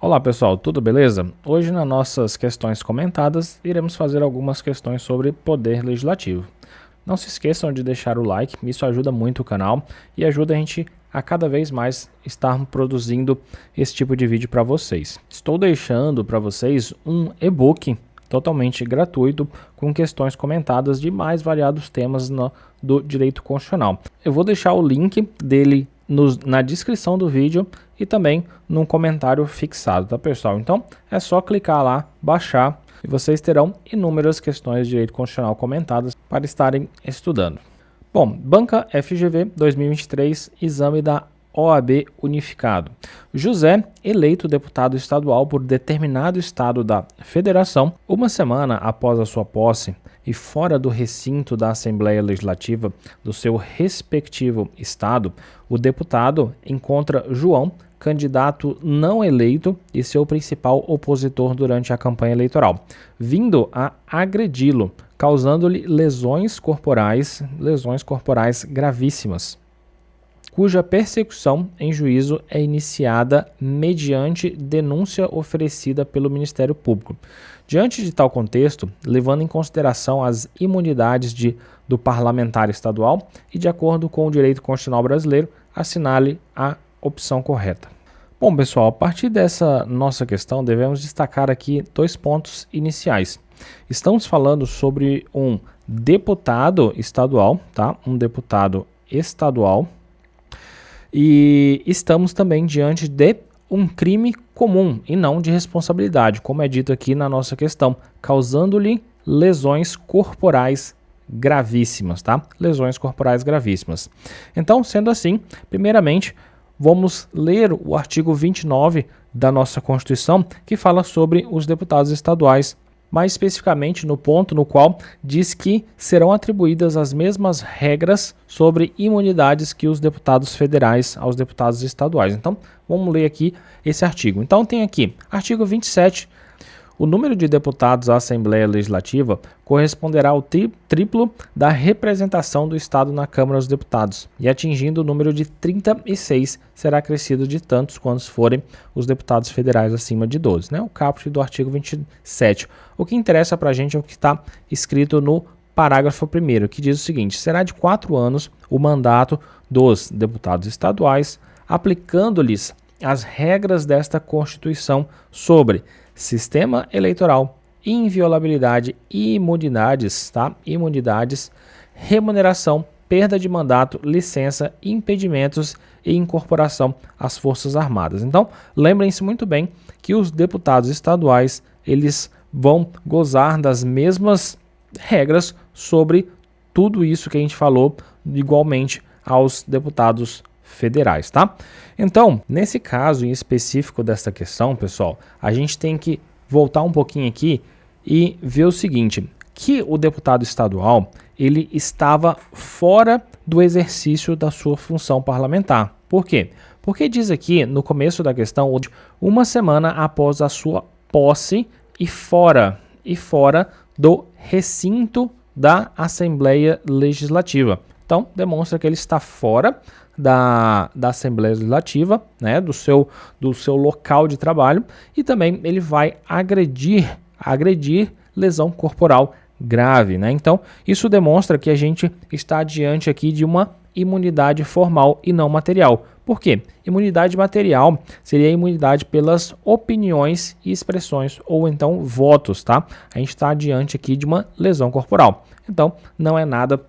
Olá pessoal, tudo beleza? Hoje nas nossas questões comentadas, iremos fazer algumas questões sobre poder legislativo. Não se esqueçam de deixar o like, isso ajuda muito o canal e ajuda a gente a cada vez mais estar produzindo esse tipo de vídeo para vocês. Estou deixando para vocês um e-book totalmente gratuito com questões comentadas de mais variados temas do direito constitucional. Eu vou deixar o link dele na descrição do vídeo e também num comentário fixado, tá pessoal? Então é só clicar lá, baixar e vocês terão inúmeras questões de direito constitucional comentadas para estarem estudando. Bom, Banca FGV 2023, exame da OAB unificado. José, eleito deputado estadual por determinado estado da federação, uma semana após a sua posse e fora do recinto da Assembleia Legislativa do seu respectivo estado, o deputado encontra João, candidato não eleito e seu principal opositor durante a campanha eleitoral, vindo a agredi-lo, causando-lhe lesões corporais gravíssimas, cuja persecução em juízo é iniciada mediante denúncia oferecida pelo Ministério Público. Diante de tal contexto, levando em consideração as imunidades do parlamentar estadual e de acordo com o direito constitucional brasileiro, assinale a opção correta. Bom, pessoal, a partir dessa nossa questão, devemos destacar aqui dois pontos iniciais. Estamos falando sobre um deputado estadual, tá? Um deputado estadual. E estamos também diante de um crime comum e não de responsabilidade, como é dito aqui na nossa questão, causando-lhe lesões corporais gravíssimas, tá? Lesões corporais gravíssimas. Então, sendo assim, primeiramente, vamos ler o artigo 29 da nossa Constituição, que fala sobre os deputados estaduais, mais especificamente no ponto no qual diz que serão atribuídas as mesmas regras sobre imunidades que os deputados federais aos deputados estaduais. Então, vamos ler aqui esse artigo. Então, tem aqui, artigo 27, o número de deputados à Assembleia Legislativa corresponderá ao triplo da representação do Estado na Câmara dos Deputados, e atingindo o número de 36, será acrescido de tantos quantos forem os deputados federais acima de 12. Né? O caput do artigo 27. O que interessa para a gente é o que está escrito no parágrafo 1º, que diz o seguinte: será de 4 anos o mandato dos deputados estaduais, aplicando-lhes as regras desta Constituição sobre sistema eleitoral, inviolabilidade e imunidades, tá? Imunidades, remuneração, perda de mandato, licença, impedimentos e incorporação às Forças Armadas. Então, lembrem-se muito bem que os deputados estaduais, eles vão gozar das mesmas regras sobre tudo isso que a gente falou, igualmente aos deputados federais, tá? Então, nesse caso em específico dessa questão, pessoal, a gente tem que voltar um pouquinho aqui e ver o seguinte, que o deputado estadual, ele estava fora do exercício da sua função parlamentar. Por quê? Porque diz aqui no começo da questão, uma semana após a sua posse e fora do recinto da Assembleia Legislativa. Então, demonstra que ele está fora da Assembleia Legislativa, né, do seu local de trabalho, e também ele vai agredir lesão corporal grave, né? Então, isso demonstra que a gente está diante aqui de uma imunidade formal e não material. Por quê? Imunidade material seria a imunidade pelas opiniões e expressões, ou então votos, tá? A gente está diante aqui de uma lesão corporal. Então, não é nada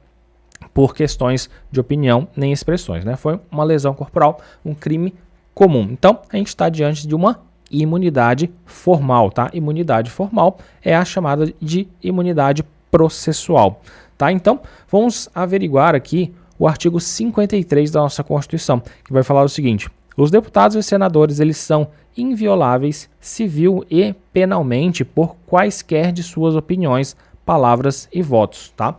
por questões de opinião nem expressões, né? Foi uma lesão corporal, um crime comum. Então, a gente está diante de uma imunidade formal, tá? Imunidade formal é a chamada de imunidade processual, tá? Então, vamos averiguar aqui o artigo 53 da nossa Constituição, que vai falar o seguinte: os deputados e senadores, eles são invioláveis civil e penalmente por quaisquer de suas opiniões, palavras e votos, tá?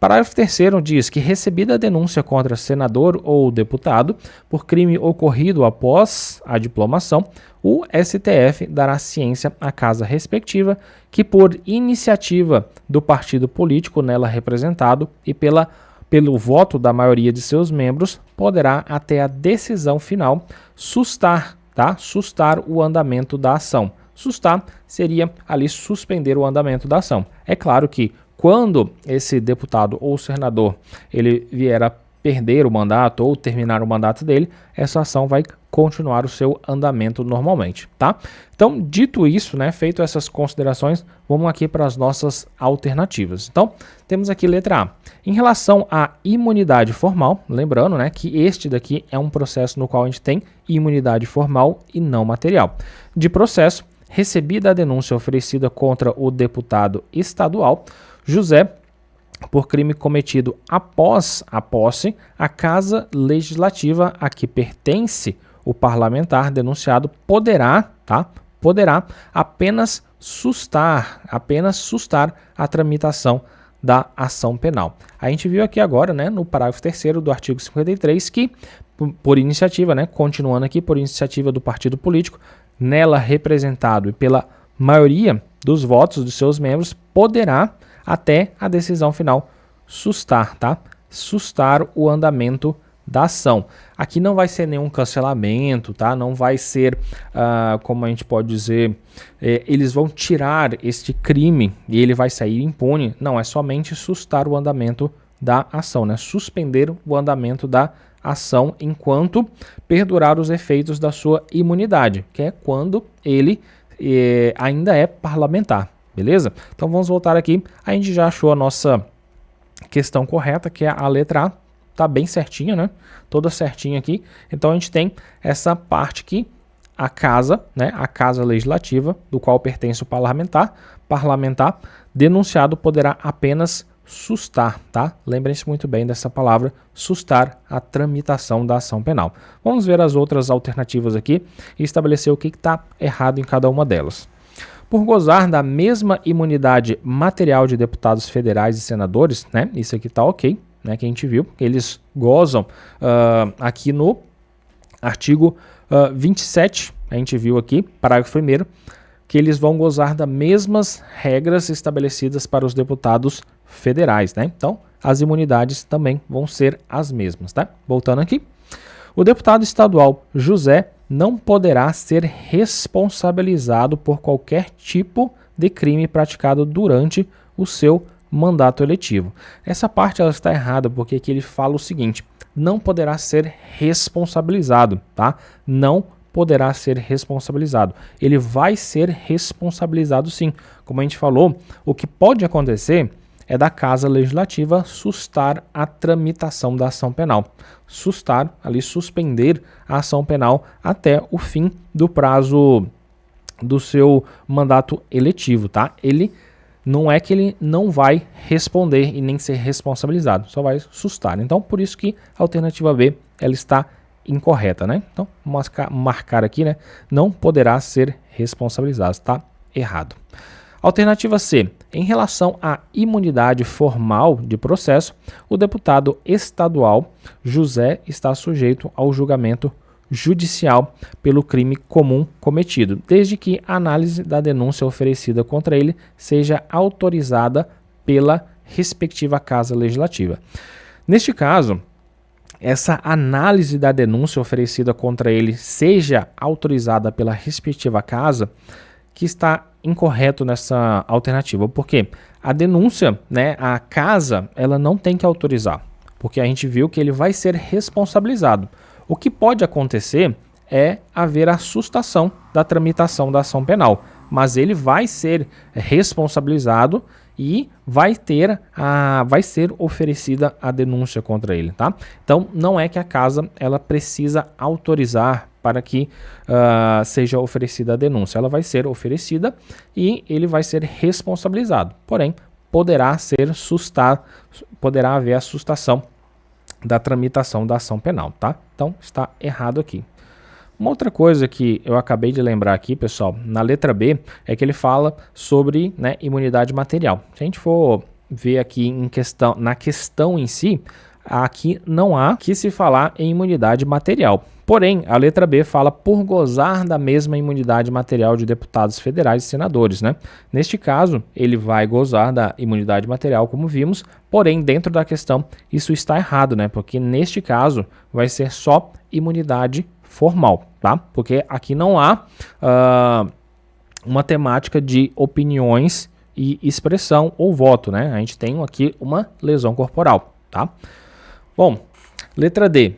Parágrafo 3º diz que, recebida a denúncia contra senador ou deputado por crime ocorrido após a diplomação, o STF dará ciência à casa respectiva, que por iniciativa do partido político nela representado e pelo voto da maioria de seus membros, poderá, até a decisão final, sustar tá? Sustar o andamento da ação. Sustar seria ali suspender o andamento da ação. É claro que quando esse deputado ou senador ele vier a perder o mandato ou terminar o mandato dele, essa ação vai continuar o seu andamento normalmente, tá? Então, dito isso, né, feito essas considerações, vamos aqui para as nossas alternativas. Então, temos aqui letra A. Em relação à imunidade formal, lembrando, né, que este daqui é um processo no qual a gente tem imunidade formal e não material. De processo, recebida a denúncia oferecida contra o deputado estadual, José, por crime cometido após a posse, a Casa Legislativa a que pertence o parlamentar denunciado poderá apenas sustar a tramitação da ação penal. A gente viu aqui agora, né, no parágrafo 3º do artigo 53, que por iniciativa, né, continuando aqui, por iniciativa do partido político, nela representado e pela maioria dos votos dos seus membros, poderá até a decisão final sustar, tá? Sustar o andamento da ação. Aqui não vai ser nenhum cancelamento, tá? Não vai ser, como a gente pode dizer, eles vão tirar este crime e ele vai sair impune. Não, é somente sustar o andamento da ação, né? Suspender o andamento da ação enquanto perdurar os efeitos da sua imunidade, que é quando ele ainda é parlamentar. Beleza? Então vamos voltar aqui. A gente já achou a nossa questão correta, que é a letra A. Tá bem certinha, né? Toda certinha aqui. Então a gente tem essa parte aqui, a casa, né? A Casa Legislativa, do qual pertence o parlamentar, denunciado poderá apenas sustar, tá? Lembrem-se muito bem dessa palavra, sustar a tramitação da ação penal. Vamos ver as outras alternativas aqui e estabelecer o que está errado em cada uma delas. Por gozar da mesma imunidade material de deputados federais e senadores, né? Isso aqui tá ok, né? Que a gente viu, eles gozam aqui no artigo 27, a gente viu aqui, parágrafo 1º, que eles vão gozar das mesmas regras estabelecidas para os deputados federais, né? Então, as imunidades também vão ser as mesmas, tá? Voltando aqui. O deputado estadual José não poderá ser responsabilizado por qualquer tipo de crime praticado durante o seu mandato eletivo. Essa parte ela está errada porque aqui ele fala o seguinte: não poderá ser responsabilizado, tá? Não poderá ser responsabilizado. Ele vai ser responsabilizado sim. Como a gente falou, o que pode acontecer é da Casa Legislativa sustar a tramitação da ação penal. Sustar, ali suspender a ação penal até o fim do prazo do seu mandato eletivo, tá? Ele não é que ele não vai responder e nem ser responsabilizado, só vai sustar. Então, por isso que a alternativa B, ela está incorreta, né? Então, marcar aqui, né? Não poderá ser responsabilizado, está errado. Alternativa C. Em relação à imunidade formal de processo, o deputado estadual José está sujeito ao julgamento judicial pelo crime comum cometido, desde que a análise da denúncia oferecida contra ele seja autorizada pela respectiva Casa Legislativa. Neste caso, essa análise da denúncia oferecida contra ele seja autorizada pela respectiva casa, que está incorreto nessa alternativa, porque a denúncia, né, a casa, ela não tem que autorizar, porque a gente viu que ele vai ser responsabilizado. O que pode acontecer é haver a sustação da tramitação da ação penal, mas ele vai ser responsabilizado e vai ser oferecida a denúncia contra ele, tá? Então, não é que a casa ela precisa autorizar para que seja oferecida a denúncia. Ela vai ser oferecida e ele vai ser responsabilizado. Porém, poderá haver a sustação da tramitação da ação penal, tá? Então, está errado aqui. Uma outra coisa que eu acabei de lembrar aqui, pessoal, na letra B, é que ele fala sobre, né, imunidade material. Se a gente for ver aqui na questão em si, aqui não há que se falar em imunidade material. Porém, a letra B fala por gozar da mesma imunidade material de deputados federais e senadores, né? Neste caso, ele vai gozar da imunidade material, como vimos, porém, dentro da questão, isso está errado, né? Porque neste caso, vai ser só imunidade formal, tá? Porque aqui não há uma temática de opiniões e expressão ou voto, né? A gente tem aqui uma lesão corporal, tá? Bom, letra D.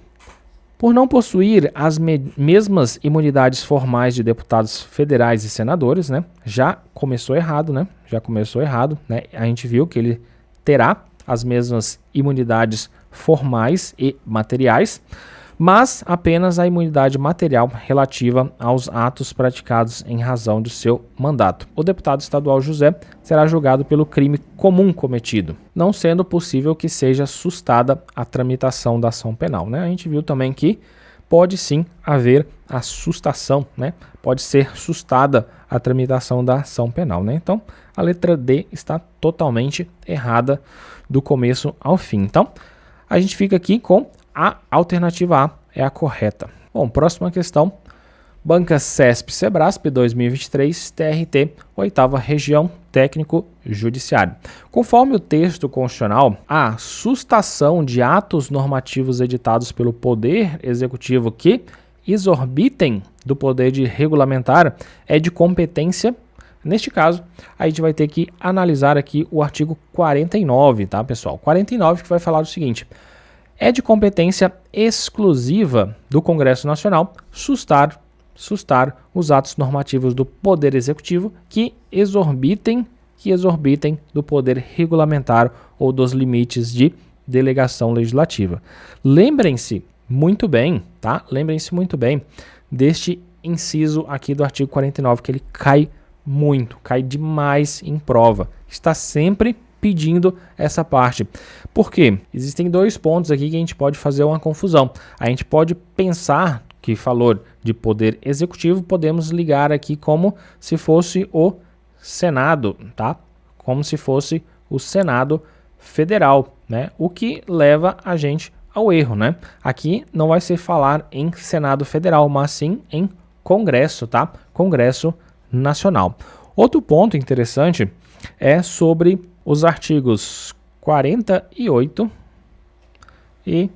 Por não possuir as mesmas imunidades formais de deputados federais e senadores, né? Já começou errado, né? A gente viu que ele terá as mesmas imunidades formais e materiais, mas apenas a imunidade material relativa aos atos praticados em razão do seu mandato. O deputado estadual José será julgado pelo crime comum cometido, não sendo possível que seja sustada a tramitação da ação penal, né? A gente viu também que pode sim haver a sustação, né? Pode ser sustada a tramitação da ação penal, né? Então, a letra D está totalmente errada do começo ao fim. Então, a gente fica aqui com a alternativa A é a correta. Bom, próxima questão. Banca CESP-Sebrasp 2023, TRT, 8ª Região Técnico Judiciário. Conforme o texto constitucional, a sustação de atos normativos editados pelo Poder Executivo que exorbitem do poder de regulamentar é de competência. Neste caso, a gente vai ter que analisar aqui o artigo 49, tá, pessoal? 49 que vai falar do seguinte: é de competência exclusiva do Congresso Nacional sustar os atos normativos do Poder Executivo que exorbitem do poder regulamentar ou dos limites de delegação legislativa. Lembrem-se muito bem, tá? Lembrem-se muito bem deste inciso aqui do artigo 49, que ele cai demais em prova. Está sempre pedindo essa parte. Por quê? Existem dois pontos aqui que a gente pode fazer uma confusão. A gente pode pensar que falou de poder executivo, podemos ligar aqui como se fosse o Senado, tá? Como se fosse o Senado Federal, né? O que leva a gente ao erro, né? Aqui não vai ser falar em Senado Federal, mas sim em Congresso, tá? Congresso Nacional. Outro ponto interessante é sobre os artigos 48 e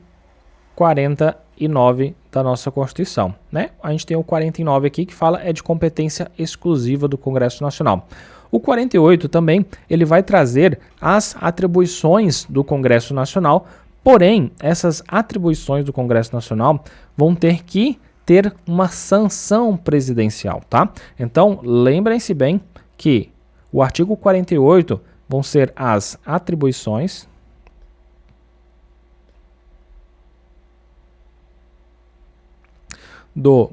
49 da nossa Constituição, né? A gente tem o 49 aqui que fala é de competência exclusiva do Congresso Nacional. O 48 também, ele vai trazer as atribuições do Congresso Nacional, porém, essas atribuições do Congresso Nacional vão ter que ter uma sanção presidencial, tá? Então, lembrem-se bem que o artigo 48 vão ser as atribuições do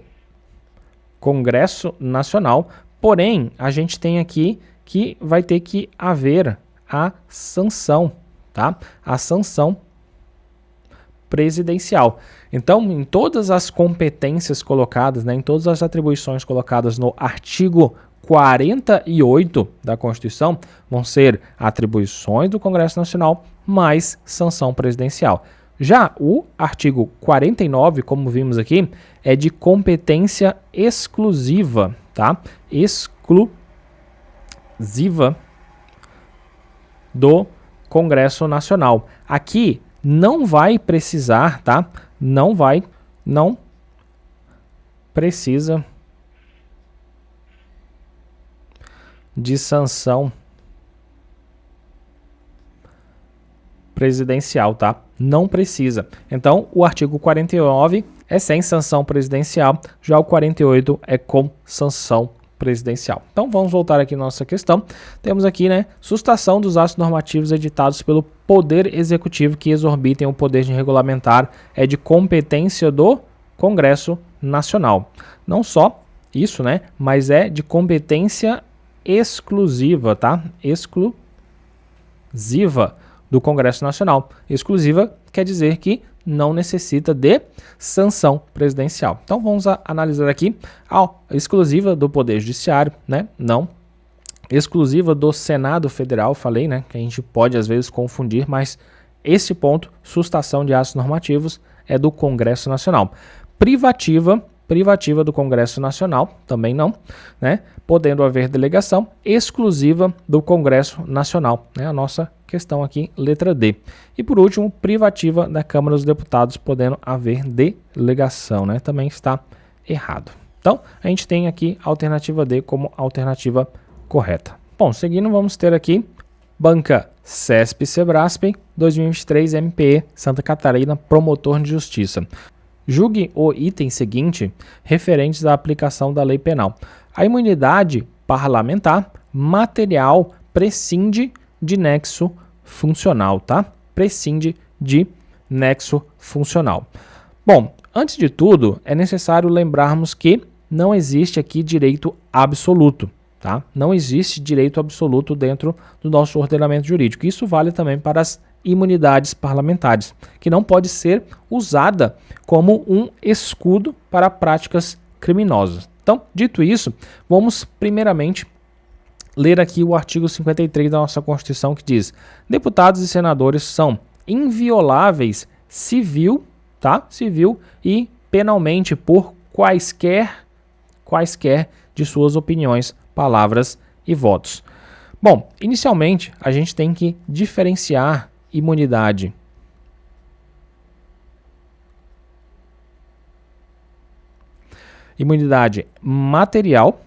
Congresso Nacional, porém, a gente tem aqui que vai ter que haver a sanção, tá? A sanção presidencial. Então, em todas as competências colocadas, né, em todas as atribuições colocadas no artigo 48 da Constituição, vão ser atribuições do Congresso Nacional mais sanção presidencial. Já o artigo 49, como vimos aqui, é de competência exclusiva, tá? Exclusiva do Congresso Nacional. Aqui não vai precisar, tá? Não precisa de sanção presidencial, tá? Não precisa. Então, o artigo 49 é sem sanção presidencial, já o 48 é com sanção presidencial. Então, vamos voltar aqui na nossa questão. Temos aqui, né, sustação dos atos normativos editados pelo Poder Executivo que exorbitem o poder de regulamentar é de competência do Congresso Nacional. Não só isso, né, mas é de competência exclusiva, tá? Exclusiva do Congresso Nacional. Exclusiva quer dizer que não necessita de sanção presidencial. Então vamos analisar aqui a exclusiva do Poder Judiciário, né? Não. Exclusiva do Senado Federal, falei, né? Que a gente pode às vezes confundir, mas esse ponto, sustação de atos normativos, é do Congresso Nacional. Privativa privativa do Congresso Nacional, também não, né? Podendo haver delegação exclusiva do Congresso Nacional, né? A nossa questão aqui, letra D. E por último, privativa da Câmara dos Deputados, podendo haver delegação, né? Também está errado. Então, a gente tem aqui a alternativa D como alternativa correta. Bom, seguindo, vamos ter aqui banca CESP-Sebrasp 2023 MPE Santa Catarina, promotor de justiça. Julgue o item seguinte referentes à aplicação da lei penal. A imunidade parlamentar material prescinde de nexo funcional, tá? Prescinde de nexo funcional. Bom, antes de tudo, é necessário lembrarmos que não existe aqui direito absoluto, tá? Não existe direito absoluto dentro do nosso ordenamento jurídico. Isso vale também para as imunidades parlamentares, que não pode ser usada como um escudo para práticas criminosas. Então, dito isso, vamos primeiramente ler aqui o artigo 53 da nossa Constituição, que diz: deputados e senadores são invioláveis civil e penalmente por quaisquer de suas opiniões, palavras e votos. Bom, inicialmente a gente tem que diferenciar imunidade material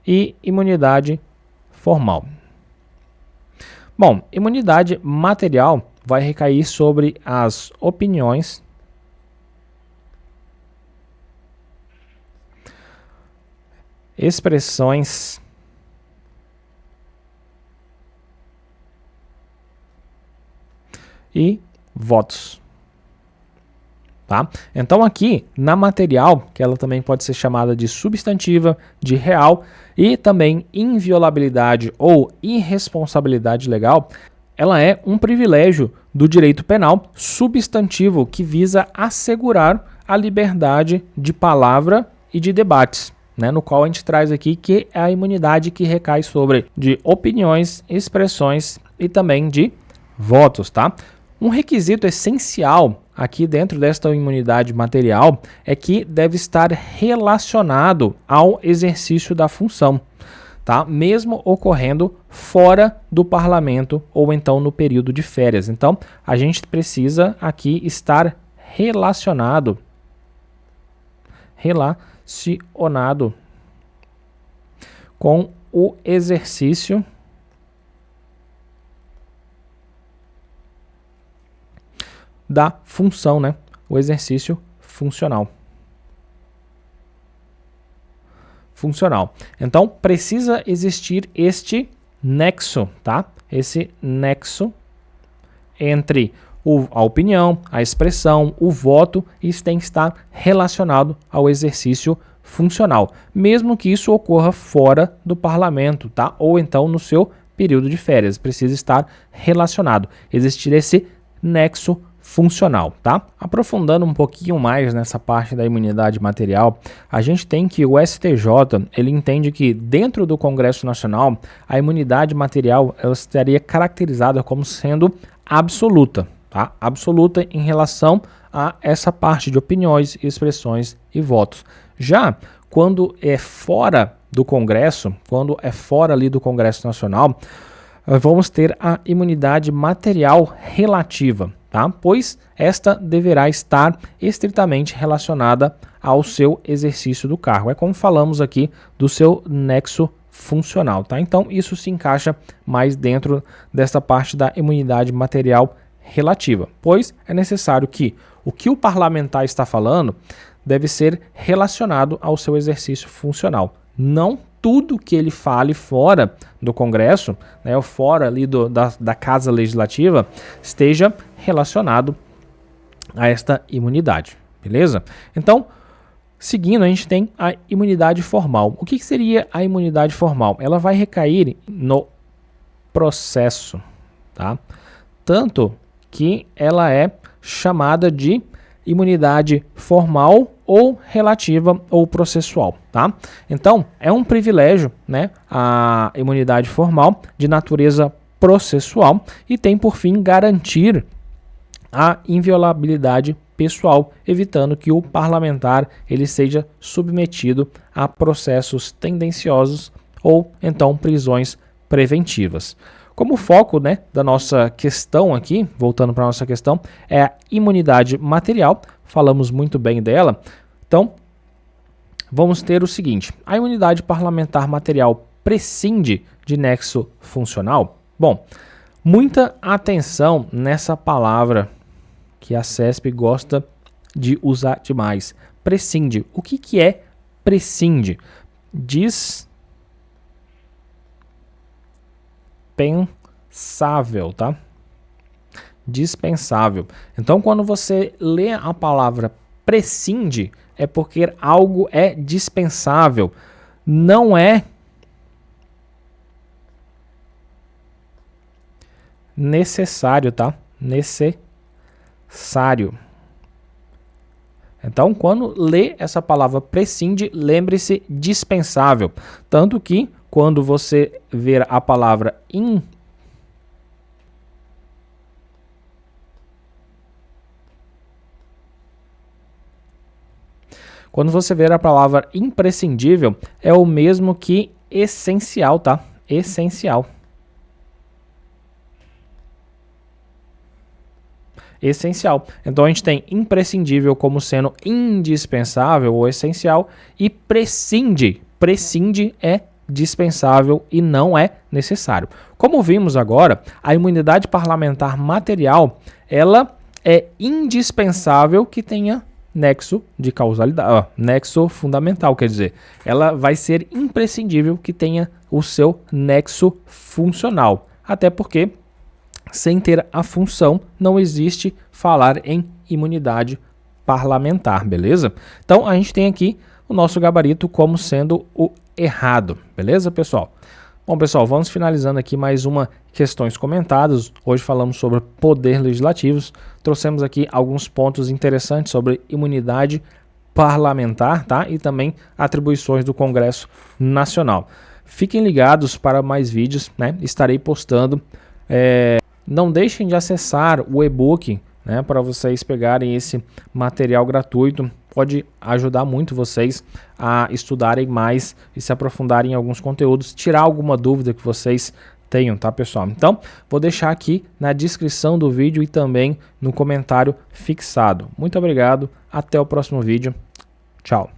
e imunidade formal. Bom, imunidade material vai recair sobre as opiniões, expressões e votos. Tá? Então aqui, na material, que ela também pode ser chamada de substantiva, de real, e também inviolabilidade ou irresponsabilidade legal, ela é um privilégio do direito penal substantivo que visa assegurar a liberdade de palavra e de debates, né, no qual a gente traz aqui que é a imunidade que recai sobre de opiniões, expressões e também de votos, tá? Um requisito essencial aqui dentro desta imunidade material é que deve estar relacionado ao exercício da função, tá? Mesmo ocorrendo fora do parlamento ou então no período de férias. Então, a gente precisa aqui estar relacionado com o exercício da função, né? O exercício funcional. Então, precisa existir este nexo, tá? Esse nexo entre a opinião, a expressão, o voto, isso tem que estar relacionado ao exercício funcional, mesmo que isso ocorra fora do parlamento, tá? Ou então no seu período de férias, precisa estar relacionado, existir esse nexo funcional, tá? Aprofundando um pouquinho mais nessa parte da imunidade material, a gente tem que o STJ, ele entende que dentro do Congresso Nacional, a imunidade material ela estaria caracterizada como sendo absoluta, tá? Absoluta em relação a essa parte de opiniões, expressões e votos. Já quando é fora do Congresso, quando é fora ali do Congresso Nacional, vamos ter a imunidade material relativa, tá? Pois esta deverá estar estritamente relacionada ao seu exercício do cargo. É como falamos aqui do seu nexo funcional, tá? Então isso se encaixa mais dentro dessa parte da imunidade material relativa, pois é necessário que o parlamentar está falando deve ser relacionado ao seu exercício funcional. Não tudo que ele fale fora do Congresso, né, ou fora ali da Casa Legislativa, esteja relacionado a esta imunidade, beleza? Então, seguindo, a gente tem a imunidade formal. O que seria a imunidade formal? Ela vai recair no processo, tá? Tanto que ela é chamada de imunidade formal ou relativa ou processual, tá? Então, é um privilégio, né, a imunidade formal de natureza processual e tem por fim garantir a inviolabilidade pessoal, evitando que o parlamentar ele seja submetido a processos tendenciosos ou então prisões preventivas. Como foco, né, da nossa questão aqui, voltando para a nossa questão, é a imunidade material, falamos muito bem dela, então vamos ter o seguinte: a imunidade parlamentar material prescinde de nexo funcional? Bom, muita atenção nessa palavra que a CESP gosta de usar demais. Prescinde. O que é prescinde? Dispensável, tá? Dispensável. Então, quando você lê a palavra prescinde, é porque algo é dispensável. Não é necessário, tá? Necessário. Então, quando lê essa palavra prescinde, lembre-se dispensável. Tanto que, quando você ver a palavra quando você ver a palavra imprescindível, é o mesmo que essencial, tá? Essencial. Essencial. Então a gente tem imprescindível como sendo indispensável ou essencial e prescinde. Prescinde é dispensável e não é necessário. Como vimos agora, a imunidade parlamentar material, ela é indispensável que tenha nexo de causalidade, nexo fundamental, quer dizer, ela vai ser imprescindível que tenha o seu nexo funcional, até porque sem ter a função não existe falar em imunidade parlamentar, beleza? Então a gente tem aqui o nosso gabarito como sendo o errado, beleza, pessoal? Bom, pessoal, vamos finalizando aqui mais uma questões comentadas. Hoje falamos sobre poder legislativos. Trouxemos aqui alguns pontos interessantes sobre imunidade parlamentar, tá? E também atribuições do Congresso Nacional. Fiquem ligados para mais vídeos, né? Estarei postando. Não deixem de acessar o e-book, né? Para vocês pegarem esse material gratuito. Pode ajudar muito vocês a estudarem mais e se aprofundarem em alguns conteúdos, tirar alguma dúvida que vocês tenham, tá, pessoal? Então, vou deixar aqui na descrição do vídeo e também no comentário fixado. Muito obrigado, até o próximo vídeo. Tchau.